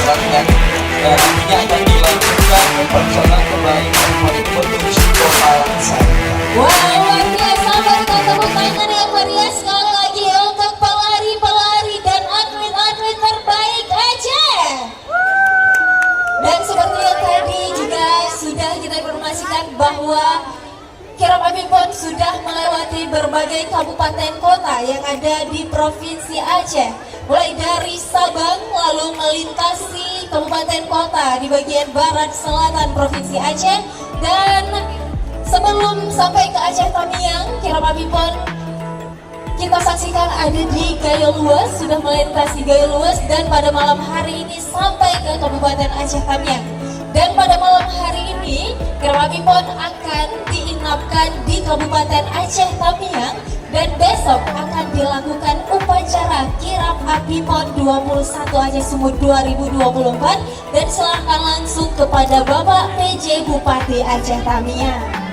sekalian. Dan nantinya akan dilanjutkan rencana kebaikan menuju kota saya. Wah, luar biasa, berikan tepuk tangan yang meriah sekali lagi untuk pelari-pelari dan atlet-atlet terbaik Aceh. Dan seperti yang tadi juga sudah kita informasikan bahwa kirap api pon sudah melewati berbagai kabupaten kota yang ada di Provinsi Aceh. Mulai dari Sabang lalu melintasi kabupaten kota di bagian barat selatan Provinsi Aceh. Dan sebelum sampai ke Aceh Tamiang, kirap api pon kita saksikan ada di Gayo Luas, sudah melintasi Gayo Luas, dan pada malam hari ini sampai ke Kabupaten Aceh Tamiang. Dan pada malam hari ini kirap api pon akan diinapkan di Kabupaten Aceh Tamiang, dan besok akan dilakukan upacara kirap api pon 21 Aceh Sumut 2024 dan diserahkan langsung kepada Bapak PJ Bupati Aceh Tamiang.